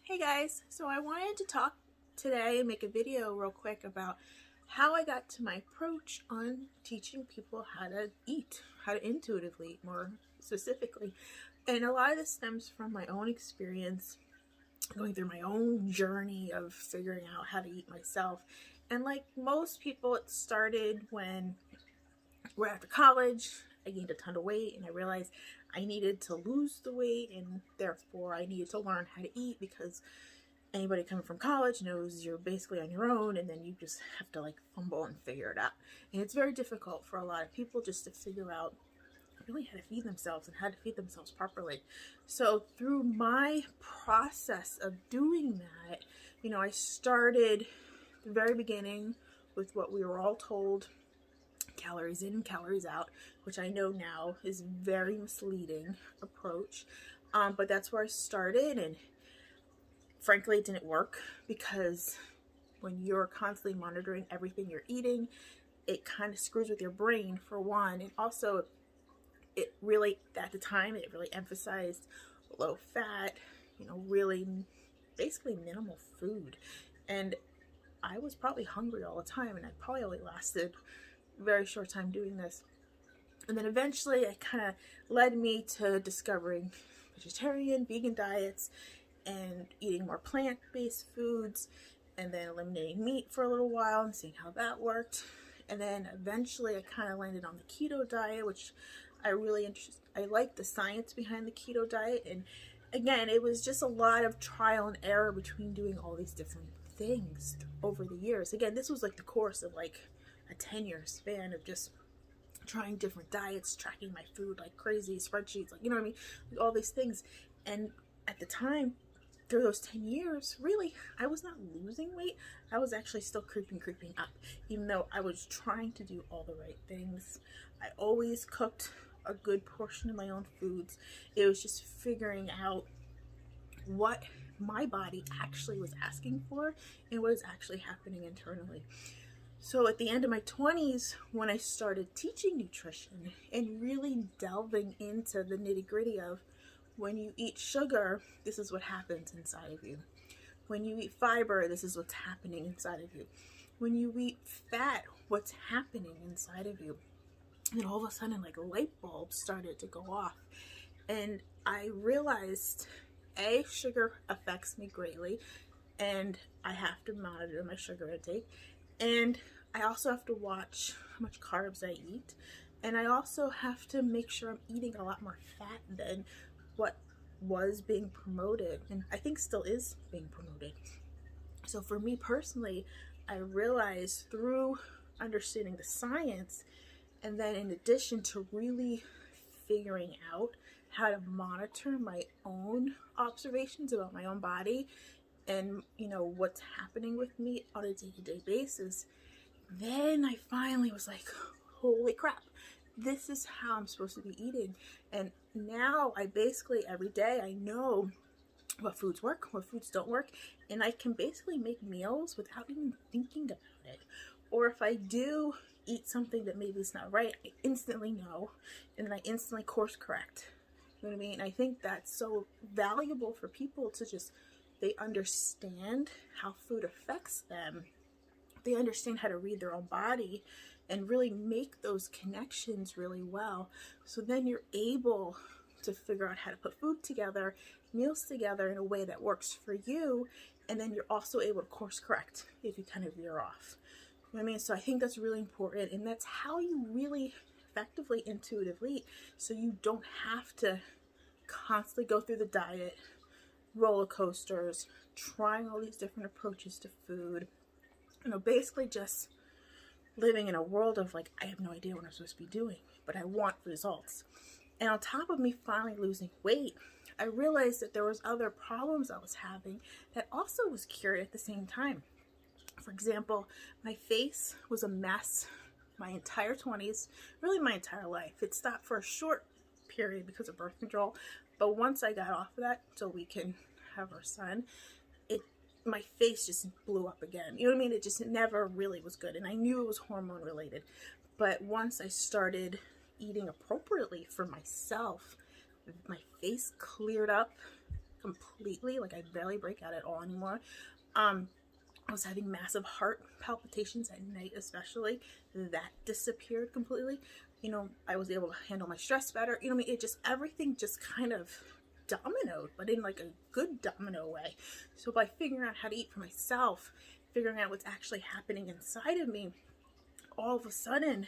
Hey guys, so I wanted to talk today and make a video real quick about how I got to my approach on teaching people how to eat, how to intuitively eat more specifically. And a lot of this stems from my own experience going through my own journey of figuring out how to eat myself. And like most people, it started when right after college. I gained a ton of weight and I realized I needed to lose the weight, and therefore I needed to learn how to eat, because anybody coming from college knows you're basically on your own, and then you just have to like fumble and figure it out. And it's very difficult for a lot of people just to figure out really how to feed themselves and how to feed themselves properly. So through my process of doing that, I started the very beginning with what we were all told: calories in, calories out, which I know now is very misleading approach. But that's where I started, and frankly, it didn't work, because when you're constantly monitoring everything you're eating, it kind of screws with your brain, for one, and also it really, at the time, it really emphasized low fat, really basically minimal food. And I was probably hungry all the time, and I probably only lasted a very short time doing this. And then eventually it kind of led me to discovering vegetarian, vegan diets, and eating more plant-based foods, and then eliminating meat for a little while and seeing how that worked. And then eventually I kind of landed on the keto diet, which I like the science behind the keto diet. And again, it was just a lot of trial and error between doing all these different things over the years. Again, this was like the course of like a 10-year span of just trying different diets, tracking my food like crazy, spreadsheets, like, like all these things. And at the time, through those 10 years, really, I was not losing weight. I was actually still creeping up, even though I was trying to do all the right things. I always cooked a good portion of my own foods. It was just figuring out what my body actually was asking for and what is actually happening internally. So at the end of my 20s, when I started teaching nutrition and really delving into the nitty-gritty of, when you eat sugar, this is what happens inside of you. When you eat fiber, this is what's happening inside of you. When you eat fat, what's happening inside of you? And all of a sudden, like, light bulbs started to go off. And I realized, A, sugar affects me greatly, and I have to monitor my sugar intake. And I also have to watch how much carbs I eat. And I also have to make sure I'm eating a lot more fat than what was being promoted, and I think still is being promoted. So for me personally, I realized through understanding the science, and then in addition to really figuring out how to monitor my own observations about my own body and what's happening with me on a day-to-day basis, then I finally was like, holy crap, this is how I'm supposed to be eating. And now I basically, every day, I know what foods work, what foods don't work, and I can basically make meals without even thinking about it. Or if I do eat something that maybe is not right, I instantly know, and then I instantly course correct. You know what I mean? I think that's so valuable for people to just, they understand how food affects them. They understand how to read their own body and really make those connections really well. So then you're able to figure out how to put food together, meals together in a way that works for you. And then you're also able to course correct if you kind of veer off. You know what I mean? So I think that's really important. And that's how you really effectively intuitively eat. So you don't have to constantly go through the diet, roller coasters, trying all these different approaches to food. Basically just living in a world of like, I have no idea what I'm supposed to be doing, but I want results. And on top of me finally losing weight, I realized that there was other problems I was having that also was cured at the same time. For example, my face was a mess my entire 20s, really my entire life. It stopped for a short period because of birth control, but once I got off of that so we can have our son, my face just blew up again. You know what I mean? It just never really was good. And I knew it was hormone related. But once I started eating appropriately for myself, my face cleared up. completely. Like I barely break out at all anymore. I was having massive heart palpitations at night, especially. That disappeared completely. You know, I was able to handle my stress better. You know, I mean, it just, everything just kind of dominoed, but in like a good domino way. So by figuring out how to eat for myself, figuring out what's actually happening inside of me, all of a sudden,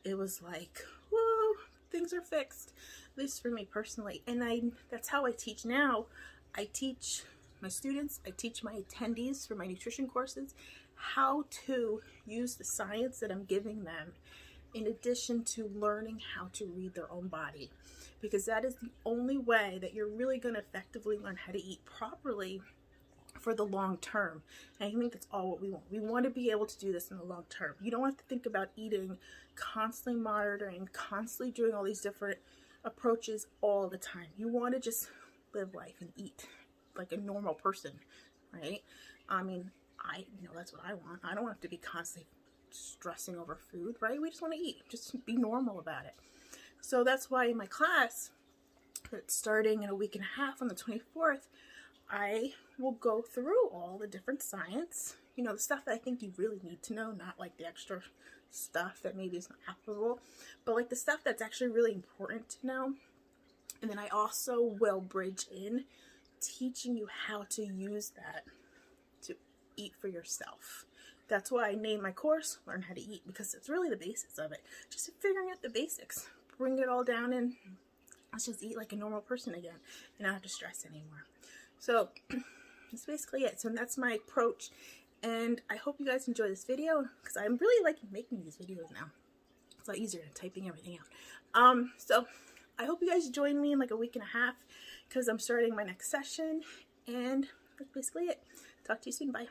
it was like, whoa, things are fixed. At least for me personally. And that's how I teach now. I teach my students, I teach my attendees for my nutrition courses how to use the science that I'm giving them, in addition to learning how to read their own body, because that is the only way that you're really going to effectively learn how to eat properly for the long term. And I think that's all what we want. We want to be able to do this in the long term. You don't have to think about eating, constantly monitoring, constantly doing all these different approaches all the time. You want to just live life and eat like a normal person, right? I mean, that's what I want. I don't have to be constantly stressing over food, right? We just want to eat, just be normal about it. So that's why in my class, that's starting in a week and a half on the 24th, I will go through all the different science, you know, the stuff that I think you really need to know, not like the extra stuff that maybe is not applicable, but like the stuff that's actually really important to know. And then I also will bridge in teaching you how to use that to eat for yourself. That's why I named my course Learn How to Eat, because it's really the basics of it. Just figuring out the basics, bring it all down, and let's just eat like a normal person again and not have to stress anymore. So that's basically it. So that's my approach, and I hope you guys enjoy this video, because I'm really liking making these videos now. It's a lot easier than typing everything out. So I hope you guys join me in like a week and a half, because I'm starting my next session, and that's basically it. Talk to you soon. Bye.